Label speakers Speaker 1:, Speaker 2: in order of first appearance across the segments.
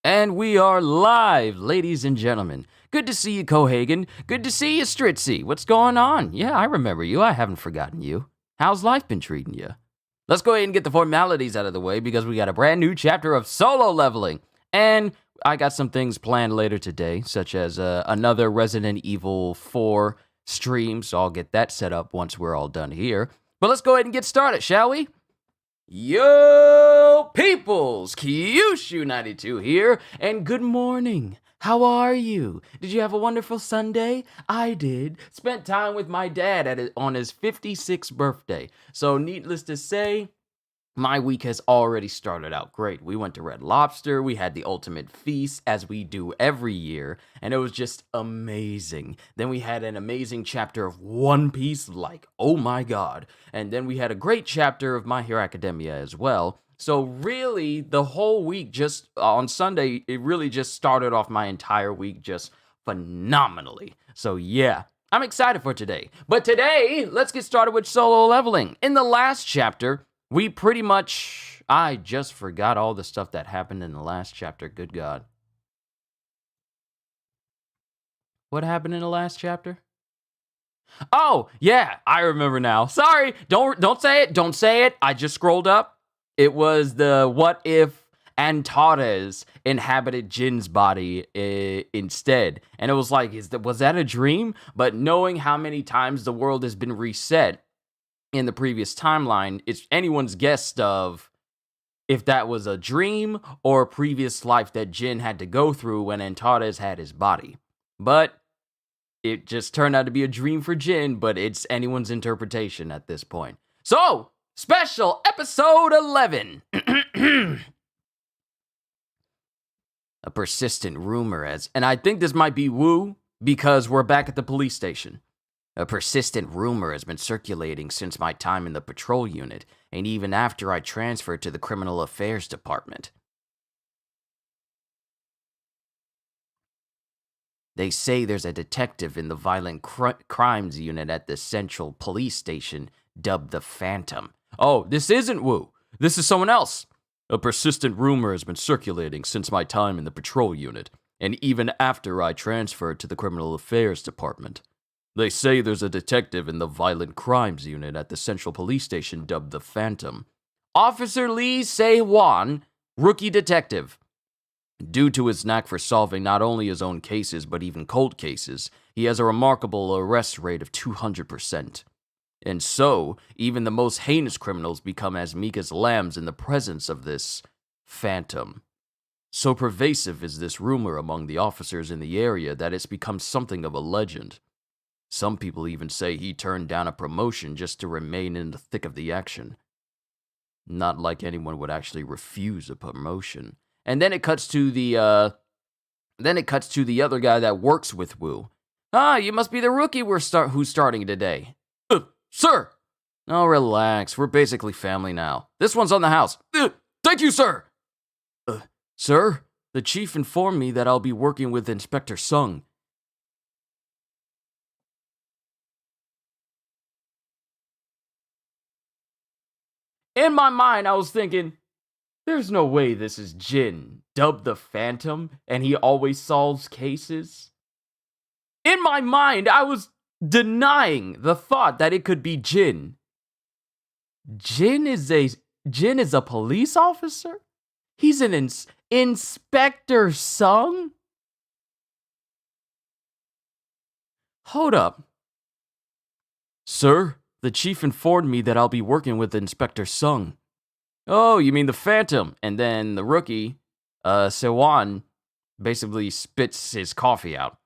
Speaker 1: And we are live, ladies and gentlemen. Good to see you, Cohagen. Good to see you, Stritzy. What's going on? Yeah, I remember you. I haven't forgotten you. How's life been treating you? Let's go ahead and get the formalities out of the way because we got a brand new chapter of solo leveling. And I got some things planned later today, such as another Resident Evil 4 stream, so I'll get that set up once we're all done here. But let's go ahead and get started, shall we? Yo, peoples! Kyushu92 here, and good morning. How are you? Did you have a wonderful Sunday? I did. Spent time with my dad on his 56th birthday. So needless to say, my week has already started out great. We went to Red Lobster, we had the ultimate feast, as we do every year, and it was just amazing. Then we had an amazing chapter of One Piece, like, oh my god. And then we had a great chapter of My Hero Academia as well. So really, the whole week, just on Sunday, it really just started off my entire week just phenomenally. So yeah, I'm excited for today. But today, let's get started with solo leveling. In the last chapter, we pretty much, I just forgot all the stuff that happened in the last chapter, good God. What happened in the last chapter? Oh, yeah, I remember now. Sorry, don't say it, I just scrolled up. It was the what if Antares inhabited Jin's body instead. And it was like, was that a dream? But knowing how many times the world has been reset in the previous timeline, it's anyone's guess of if that was a dream or a previous life that Jin had to go through when Antares had his body. But it just turned out to be a dream for Jin, but it's anyone's interpretation at this point. So, special episode 11. A persistent rumor and I think this might be Wu because we're back at the police station. A persistent rumor has been circulating since my time in the patrol unit, and even after I transferred to the criminal affairs department. They say there's a detective in the violent crimes unit at the central police station, dubbed the Phantom. Oh, this isn't Wu. This is someone else. A persistent rumor has been circulating since my time in the patrol unit, and even after I transferred to the criminal affairs department. They say there's a detective in the violent crimes unit at the central police station dubbed the Phantom. Officer Lee Se-Wan, rookie detective. Due to his knack for solving not only his own cases but even cold cases, he has a remarkable arrest rate of 200%. And so, even the most heinous criminals become as meek as lambs in the presence of this Phantom. So pervasive is this rumor among the officers in the area that it's become something of a legend. Some people even say he turned down a promotion just to remain in the thick of the action. Not like anyone would actually refuse a promotion. And then it cuts to the other guy that works with Wu. Ah, you must be the rookie who's starting today. Sir! Oh, relax. We're basically family now. This one's on the house. Thank you, sir! Sir, the chief informed me that I'll be working with Inspector Sung. In my mind, I was thinking, there's no way this is Jin, dubbed the Phantom, and he always solves cases. In my mind, I was denying the thought that it could be Jin. Jin is a police officer? He's an Inspector Sung? Hold up. Sir? The chief informed me that I'll be working with Inspector Sung. Oh, you mean the Phantom? And then the rookie, Se-Wan, basically spits his coffee out.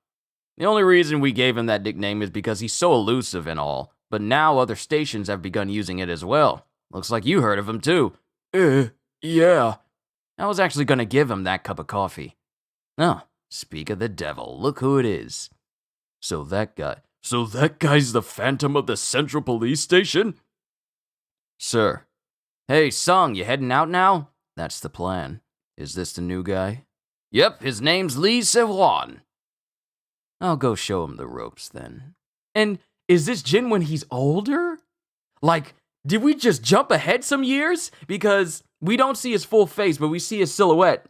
Speaker 1: The only reason we gave him that nickname is because he's so elusive and all, but now other stations have begun using it as well. Looks like you heard of him too. Yeah. I was actually gonna give him that cup of coffee. Oh, speak of the devil, look who it is. So that guy's the Phantom of the Central Police Station? Sir. Hey, Sung, you heading out now? That's the plan. Is this the new guy? Yep, his name's Lee Se-Wan. I'll go show him the ropes then. And is this Jin when he's older? Like, did we just jump ahead some years? Because we don't see his full face, but we see his silhouette,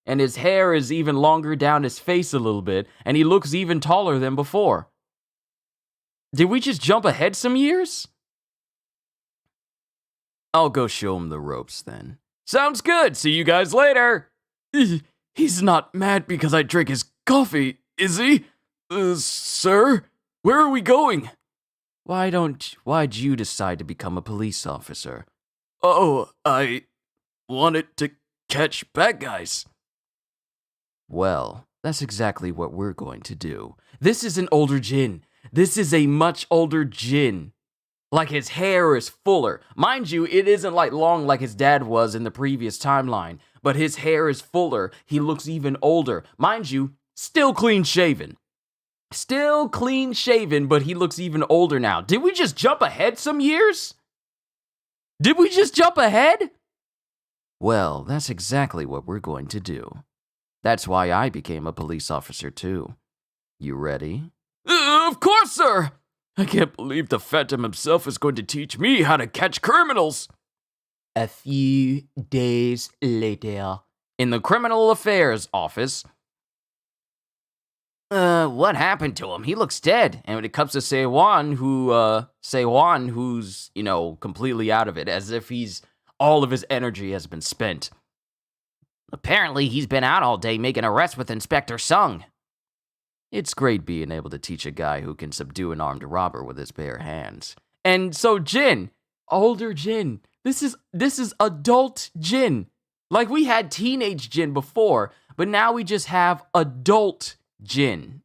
Speaker 1: And his hair is even longer down his face a little bit, and he looks even taller than before. Did we just jump ahead some years? I'll go show him the ropes then. Sounds good. See you guys later. He's not mad because I drank his coffee, is he? Sir? Where are we going? Why'd you decide to become a police officer? Oh, I wanted to catch bad guys. Well, that's exactly what we're going to do. This is an older Jin. This is a much older Jin. Like, his hair is fuller. Mind you, it isn't like long like his dad was in the previous timeline, but his hair is fuller. He looks even older. Mind you, still clean shaven. Still clean shaven, but he looks even older now. Did we just jump ahead some years? Did we just jump ahead? Well, that's exactly what we're going to do. That's why I became a police officer too. You ready? Of course, sir! I can't believe the Phantom himself is going to teach me how to catch criminals. A few days later, in the Criminal Affairs office. What happened to him? He looks dead. And when it comes to Sehwan, who's, completely out of it, as if all of his energy has been spent. Apparently, he's been out all day making arrests with Inspector Sung. It's great being able to teach a guy who can subdue an armed robber with his bare hands. And so Jin, older Jin, this is adult Jin. Like, we had teenage Jin before, but now we just have adult Jin.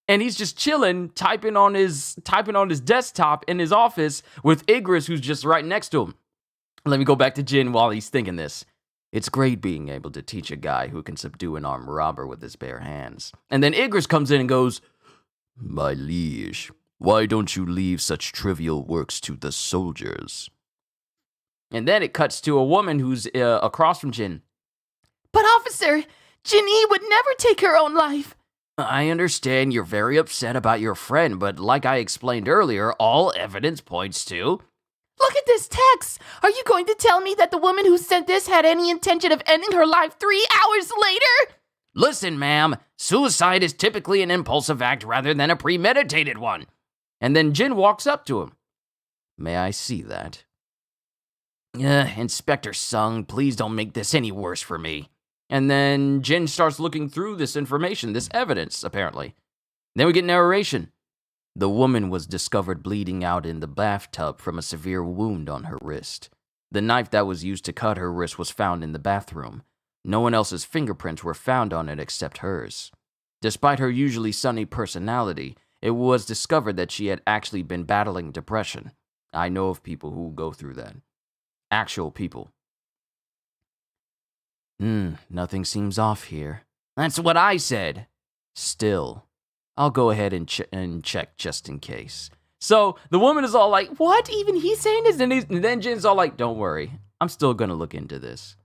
Speaker 1: And he's just chilling, typing on his desktop in his office with Igris, who's just right next to him. Let me go back to Jin while he's thinking this. It's great being able to teach a guy who can subdue an armed robber with his bare hands. And then Igris comes in and goes, My liege, why don't you leave such trivial works to the soldiers? And then it cuts to a woman who's across from Jin. But officer, Jin-Yi would never take her own life. I understand you're very upset about your friend, but like I explained earlier, all evidence points to... Look at this text! Are you going to tell me that the woman who sent this had any intention of ending her life 3 hours later? Listen, ma'am, suicide is typically an impulsive act rather than a premeditated one. And then Jin walks up to him. May I see that? Inspector Sung, please don't make this any worse for me. And then Jin starts looking through this information, this evidence, apparently. Then we get narration. The woman was discovered bleeding out in the bathtub from a severe wound on her wrist. The knife that was used to cut her wrist was found in the bathroom. No one else's fingerprints were found on it except hers. Despite her usually sunny personality, it was discovered that she had actually been battling depression. I know of people who go through that. Actual people. Nothing seems off here. That's what I said. Still, I'll go ahead and check just in case. So the woman is all like, what? Even he's saying this? And then Jin's all like, don't worry. I'm still going to look into this.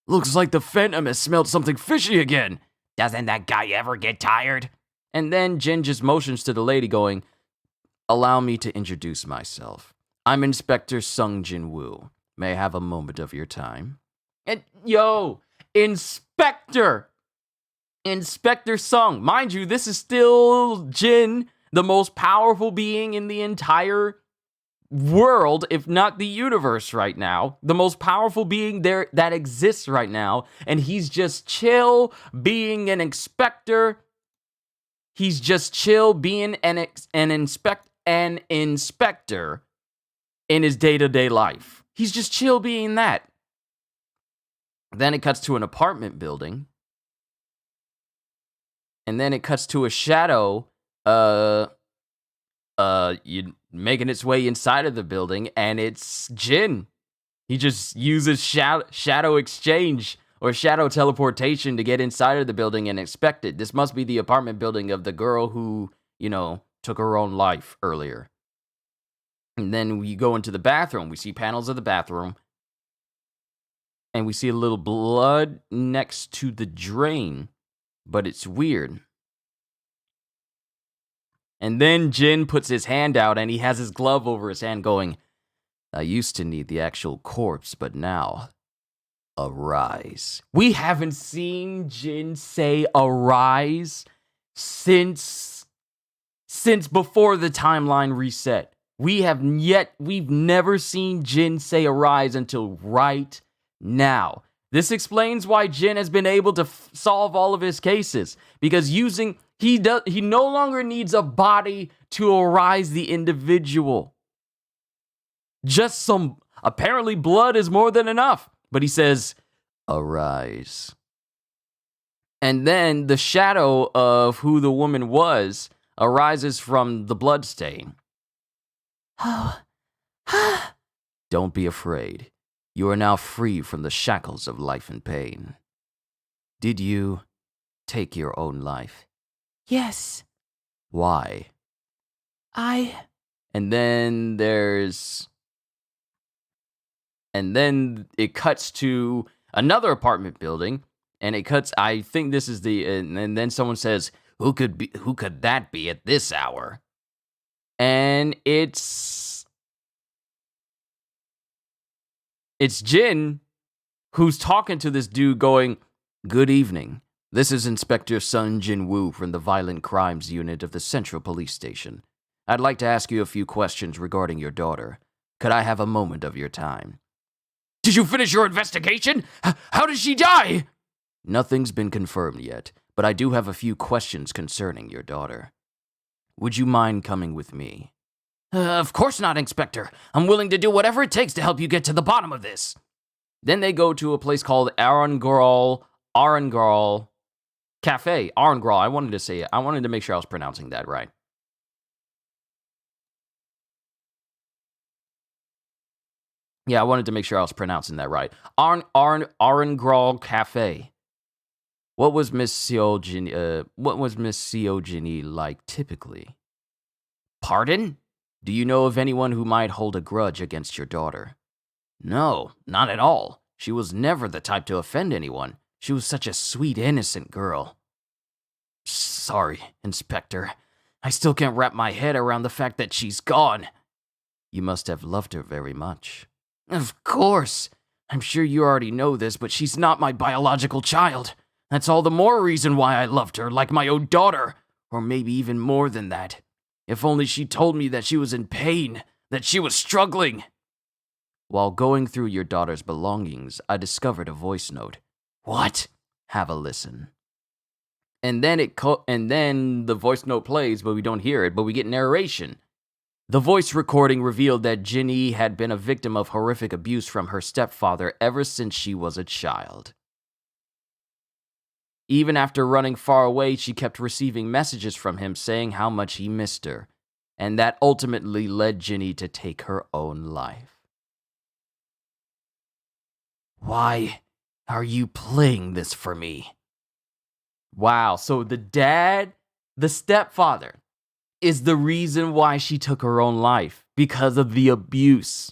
Speaker 1: Looks like the Phantom has smelled something fishy again. Doesn't that guy ever get tired? And then Jin just motions to the lady going, allow me to introduce myself. I'm Inspector Sung Jin Woo. May I have a moment of your time? And Inspector Sung. Mind you, this is still Jin, the most powerful being in the entire world, if not the universe right now. The most powerful being there that exists right now. And he's just chill being an inspector. He's just chill being an inspector in his day-to-day life. He's just chill being that. Then it cuts to an apartment building. And then it cuts to a shadow, making its way inside of the building, and it's Jin. He just uses shadow exchange or shadow teleportation to get inside of the building and inspect it. This must be the apartment building of the girl who, took her own life earlier. And then we go into the bathroom. We see panels of the bathroom. And we see a little blood next to the drain. But it's weird. And then Jin puts his hand out and he has his glove over his hand going, I used to need the actual corpse, but now arise. We haven't seen Jin say arise since before the timeline reset. We've never seen Jin say arise until right now. This explains why Jin has been able to solve all of his cases, because he no longer needs a body to arise the individual. Just some, apparently blood is more than enough. But he says, arise. And then the shadow of who the woman was arises from the blood stain. Don't be afraid. You are now free from the shackles of life and pain. Did you take your own life?
Speaker 2: Yes.
Speaker 1: Why? And then it cuts to another apartment building, and I think this is and then someone says, who could that be at this hour? And it's Jin who's talking to this dude going, good evening. This is Inspector Sun Jin-woo from the Violent Crimes Unit of the Central Police Station. I'd like to ask you a few questions regarding your daughter. Could I have a moment of your time? Did you finish your investigation? How did she die? Nothing's been confirmed yet, but I do have a few questions concerning your daughter. Would you mind coming with me? Of course not, Inspector. I'm willing to do whatever it takes to help you get to the bottom of this. Then they go to a place called Arangral Cafe. Arangral. I wanted to make sure I was pronouncing that right. Yeah, I wanted to make sure I was pronouncing that right. Arangral Cafe. What was Miss Seojini like typically? Pardon? Do you know of anyone who might hold a grudge against your daughter? No, not at all. She was never the type to offend anyone. She was such a sweet, innocent girl. Sorry, Inspector. I still can't wrap my head around the fact that she's gone. You must have loved her very much. Of course. I'm sure you already know this, but she's not my biological child. That's all the more reason why I loved her, like my own daughter. Or maybe even more than that. If only she told me that she was in pain, that she was struggling. While going through your daughter's belongings, I discovered a voice note. What? Have a listen. And then the voice note plays, but we don't hear it, but we get narration. The voice recording revealed that Jinny had been a victim of horrific abuse from her stepfather ever since she was a child. Even after running far away, she kept receiving messages from him saying how much he missed her, and that ultimately led Jinny to take her own life. Why are you playing this for me? Wow, so the stepfather, is the reason why she took her own life, because of the abuse.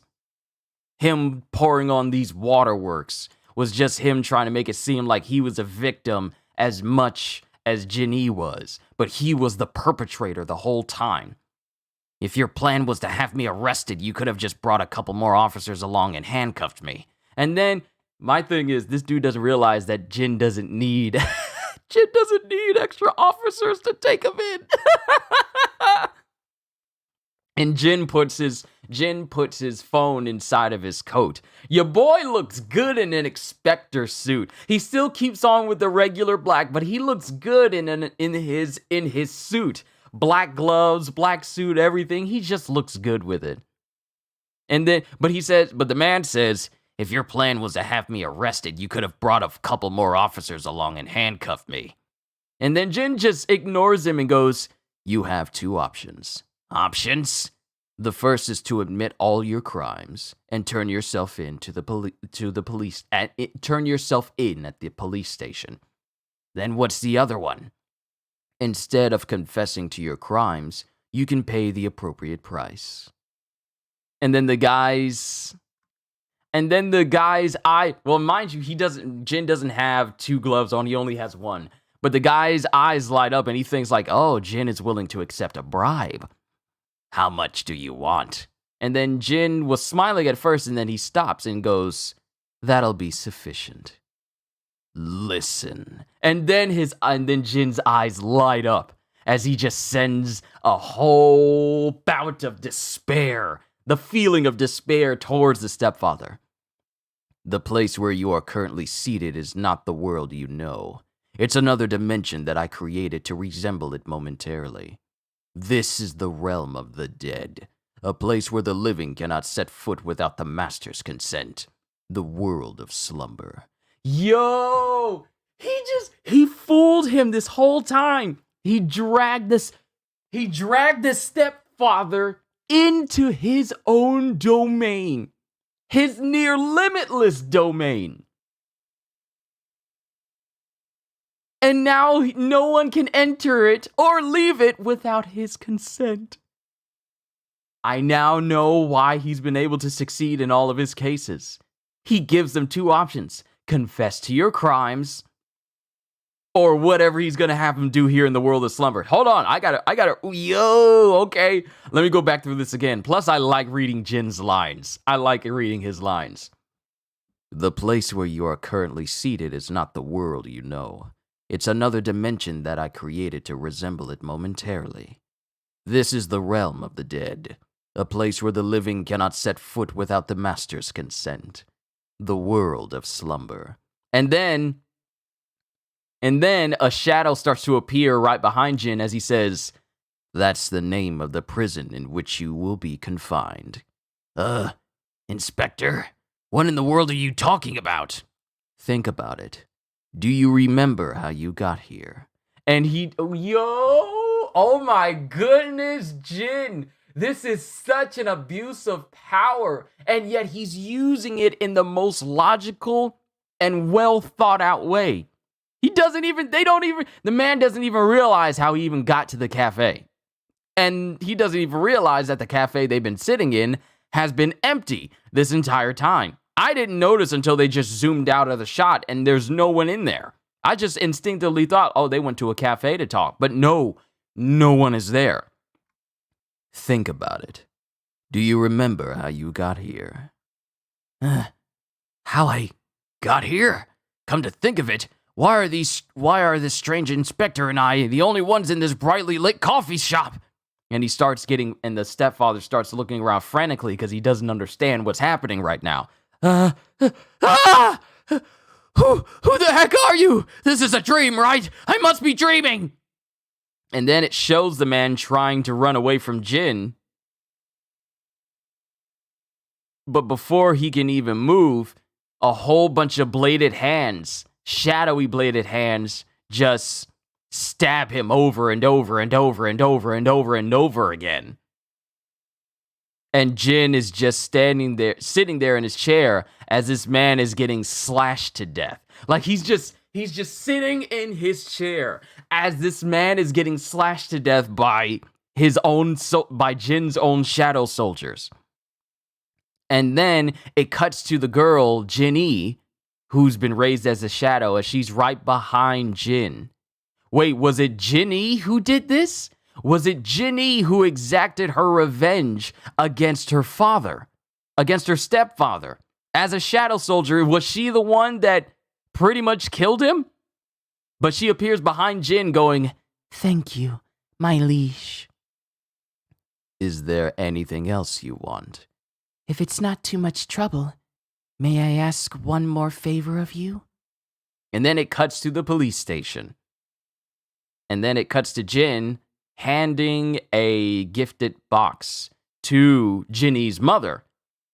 Speaker 1: Him pouring on these waterworks was just him trying to make it seem like he was a victim as much as Jinny was, but he was the perpetrator the whole time. If your plan was to have me arrested, you could have just brought a couple more officers along and handcuffed me. And then, my thing is, this dude doesn't realize that Jin doesn't need extra officers to take him in. And Jin puts his phone inside of his coat. Your boy looks good in an inspector suit. He still keeps on with the regular black, but he looks good in his suit. Black gloves, black suit, everything. He just looks good with it. And then, but the man says, if your plan was to have me arrested, you could have brought a couple more officers along and handcuffed me. And then Jin just ignores him and goes, you have two options. Options? The first is to admit all your crimes and turn yourself in at the police station. Then what's the other one? Instead of confessing to your crimes, you can pay the appropriate price. And then the guy's eye, well, mind you, Jin doesn't have two gloves on, he only has one. But the guy's eyes light up and he thinks like, oh, Jin is willing to accept a bribe. How much do you want? And then Jin was smiling at first and then he stops and goes, That'll be sufficient. Listen. And then Jin's eyes light up as he just sends a whole bout of despair, the feeling of despair towards the stepfather. The place where you are currently seated is not the world you know. It's another dimension that I created to resemble it momentarily. This is the realm of the dead, a place where the living cannot set foot without the master's consent. The world of slumber. Yo! He fooled him this whole time. He dragged this stepfather into his own domain. His near limitless domain. And now no one can enter it or leave it without his consent. I now know why he's been able to succeed in all of his cases. He gives them two options. Confess to your crimes, or whatever he's going to have him do here in the world of slumber. Hold on, I gotta, okay. Let me go back through this again. Plus, I like reading Jin's lines. I like reading his lines. The place where you are currently seated is not the world you know. It's another dimension that I created to resemble it momentarily. This is the realm of the dead, a place where the living cannot set foot without the master's consent. The world of slumber. And then a shadow starts to appear right behind Jin as he says, "That's the name of the prison in which you will be confined." Inspector, what in the world are you talking about? Think about it. Do you remember how you got here? And oh my goodness, Jin. This is such an abuse of power, and yet he's using it in the most logical and well thought out way. The man doesn't even realize how he even got to the cafe. And he doesn't even realize that the cafe they've been sitting in has been empty this entire time. I didn't notice until they just zoomed out of the shot and there's no one in there. I just instinctively thought, oh, they went to a cafe to talk. But no one is there. Think about it. Do you remember how you got here? How I got here? Come to think of it, why are this strange inspector and I the only ones in this brightly lit coffee shop? And the stepfather starts looking around frantically because he doesn't understand what's happening right now. Who the heck are you? This is a dream, right? I must be dreaming. And then it shows the man trying to run away from Jin. But before he can even move, a whole bunch of bladed hands, shadowy bladed hands, just stab him over and over and over and over and over and over again. And Jin is just sitting there in his chair as this man is getting slashed to death. Like he's just sitting in his chair as this man is getting slashed to death by Jin's own shadow soldiers. And then it cuts to the girl, Jinny, who's been raised as a shadow, as she's right behind Jin. Wait, was it Jinny who did this? Was it Jinny who exacted her revenge against her father, against her stepfather? As a shadow soldier, was she the one that pretty much killed him? But she appears behind Jin going, "Thank you, my liege." Is there anything else you want? If it's not too much trouble, may I ask one more favor of you? And then it cuts to the police station. And then it cuts to Jin handing a gifted box to Jinny's mother.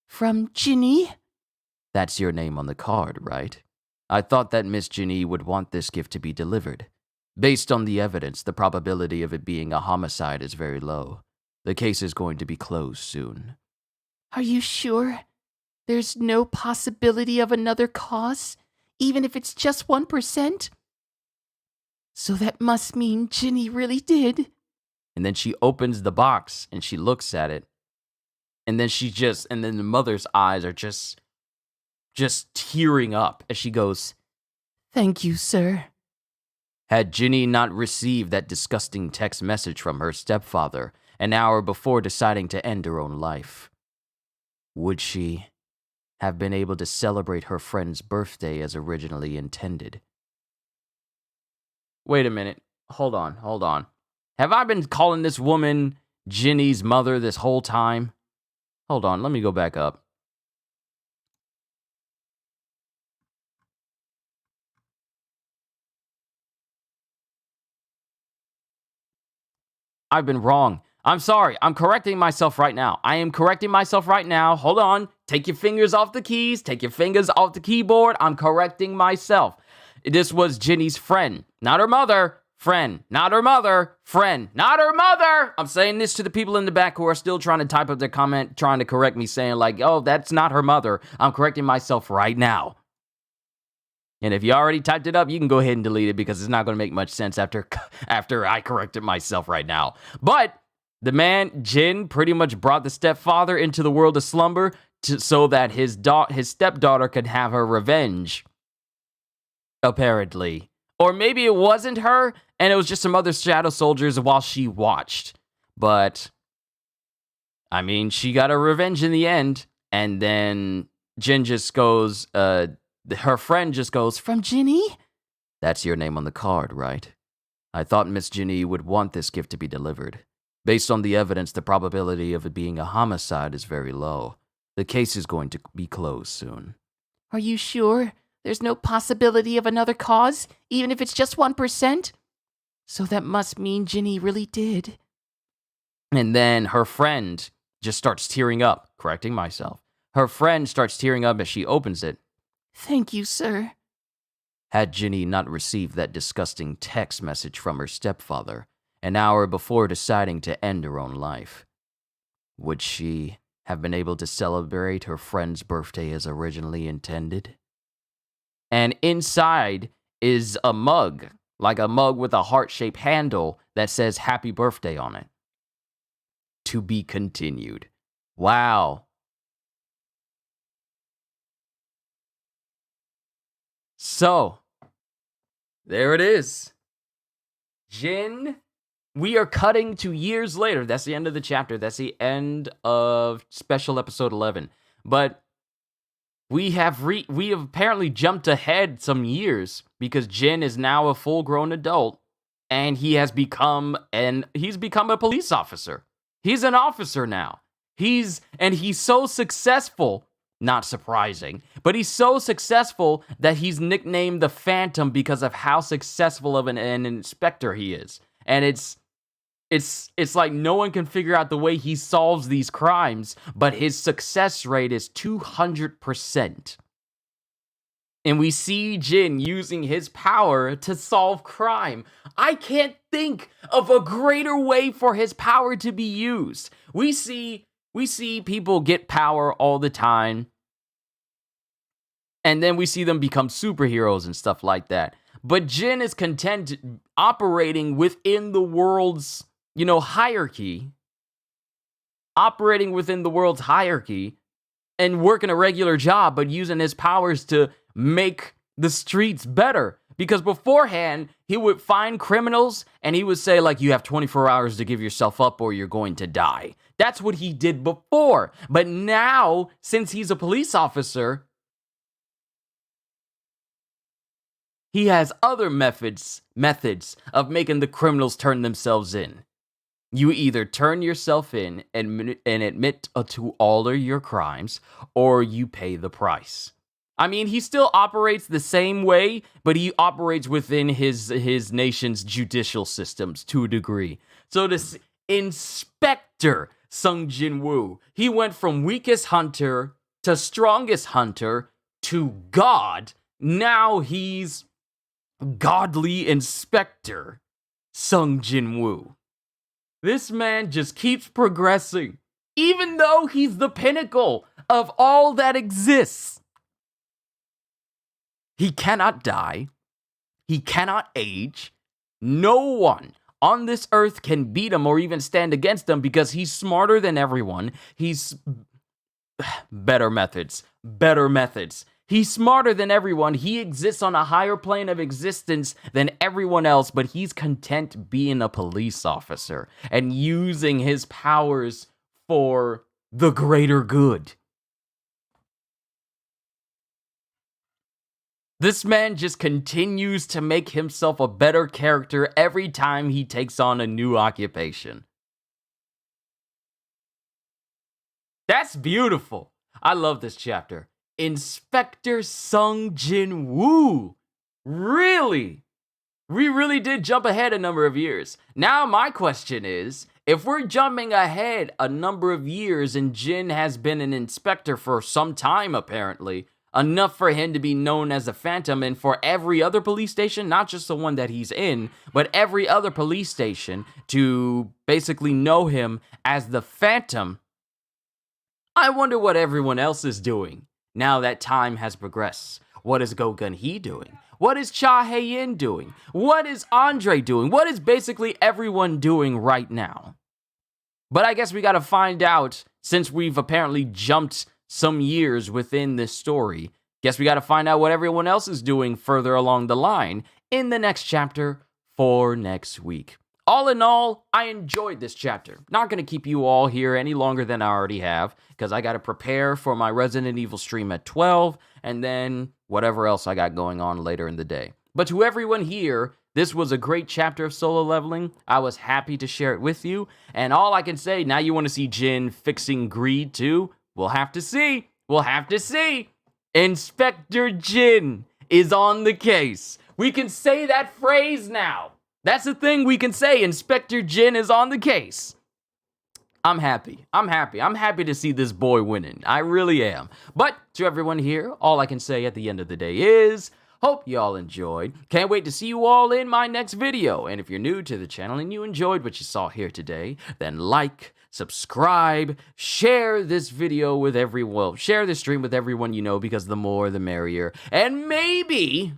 Speaker 1: From Jinny? That's your name on the card, right? I thought that Miss Jinny would want this gift to be delivered. Based on the evidence, the probability of it being a homicide is very low. The case is going to be closed soon. Are you sure? There's no possibility of another cause, even if it's just 1%? So that must mean Jinny really did. And then she opens the box and she looks at it. And then the mother's eyes are just tearing up as she goes, "Thank you, sir." Had Jinny not received that disgusting text message from her stepfather an hour before deciding to end her own life, would she have been able to celebrate her friend's birthday as originally intended. Wait a minute. Hold on. Have I been calling this woman Ginny's mother this whole time? Hold on, let me go back up. I've been wrong. I'm sorry. I'm correcting myself right now. I am correcting myself right now. Hold on. Take your fingers off the keys. Take your fingers off the keyboard. I'm correcting myself. This was Ginny's friend, not her mother. Friend, not her mother. Friend, not her mother. I'm saying this to the people in the back who are still trying to type up their comment, trying to correct me, saying like, oh, that's not her mother. I'm correcting myself right now. And if you already typed it up, you can go ahead and delete it because it's not going to make much sense after I corrected myself right now. But the man, Jin, pretty much brought the stepfather into the world of slumber so that his stepdaughter could have her revenge. Apparently. Or maybe it wasn't her, and it was just some other shadow soldiers while she watched. But, I mean, she got her revenge in the end. And then Jin just goes, her friend just goes, "From Ginny?" That's your name on the card, right? I thought Miss Ginny would want this gift to be delivered. Based on the evidence, the probability of it being a homicide is very low. The case is going to be closed soon. Are you sure? There's no possibility of another cause, even if it's just 1%? So that must mean Ginny really did. And then her friend just starts tearing up, correcting myself. Her friend starts tearing up as she opens it. Thank you, sir. Had Ginny not received that disgusting text message from her stepfather an hour before deciding to end her own life, would she have been able to celebrate her friend's birthday as originally intended? And inside is a mug, like a mug with a heart-shaped handle that says happy birthday on it. To be continued. Wow. So, there it is. Jin, we are cutting to years later. That's the end of the chapter. That's the end of special episode 11. But we have apparently jumped ahead some years because Jin is now a full-grown adult and he's become a police officer. He's an officer now. He's so successful, not surprising, but he's so successful that he's nicknamed the Phantom because of how successful of an inspector he is. And it's like no one can figure out the way he solves these crimes, but his success rate is 200%. And we see Jin using his power to solve crime. I can't think of a greater way for his power to be used. We see people get power all the time, and then we see them become superheroes and stuff like that. But Jin is content operating within the world's, hierarchy. Operating within the world's hierarchy and working a regular job, but using his powers to make the streets better. Because beforehand, he would find criminals and he would say, like, you have 24 hours to give yourself up or you're going to die. That's what he did before. But now, since he's a police officer, he has other methods of making the criminals turn themselves in. You either turn yourself in and admit to all of your crimes, or you pay the price. I mean, he still operates the same way, but he operates within his nation's judicial systems to a degree. So this Inspector Sung Jin Woo, he went from weakest hunter to strongest hunter to God. Now he's godly Inspector Sung Jin Woo. This man just keeps progressing, even though he's the pinnacle of all that exists. He cannot die. He cannot age. No one on this earth can beat him or even stand against him because he's smarter than everyone. He's better methods. He's smarter than everyone. He exists on a higher plane of existence than everyone else, but he's content being a police officer and using his powers for the greater good. This man just continues to make himself a better character every time he takes on a new occupation. That's beautiful. I love this chapter. Inspector Sung Jin Woo. Really? We really did jump ahead a number of years. Now my question is, if we're jumping ahead a number of years and Jin has been an inspector for some time apparently, enough for him to be known as a Phantom, and for every other police station, not just the one that he's in, but every other police station to basically know him as the Phantom, I wonder what everyone else is doing now that time has progressed. What is Go Gun Hee doing? What is Cha Hae-in doing? What is Andre doing? What is basically everyone doing right now? But I guess we gotta find out, since we've apparently jumped some years within this story. Guess we gotta find out what everyone else is doing further along the line in the next chapter for next week. All in all, I enjoyed this chapter. Not going to keep you all here any longer than I already have, because I got to prepare for my Resident Evil stream at 12, and then whatever else I got going on later in the day. But to everyone here, this was a great chapter of solo leveling. I was happy to share it with you, and all I can say, now you want to see Jin fixing greed too? We'll have to see. We'll have to see. Inspector Jin is on the case. We can say that phrase now. That's the thing we can say. Inspector Jin is on the case. I'm happy. I'm happy to see this boy winning. I really am. But to everyone here, all I can say at the end of the day is, hope y'all enjoyed. Can't wait to see you all in my next video. And if you're new to the channel and you enjoyed what you saw here today, then like, subscribe, share this video with everyone. Share this stream with everyone you know, because the more the merrier. And maybe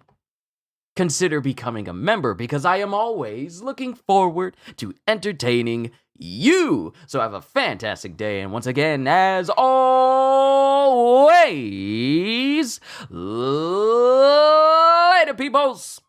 Speaker 1: consider becoming a member, because I am always looking forward to entertaining you. So have a fantastic day, and once again, as always, later, peoples.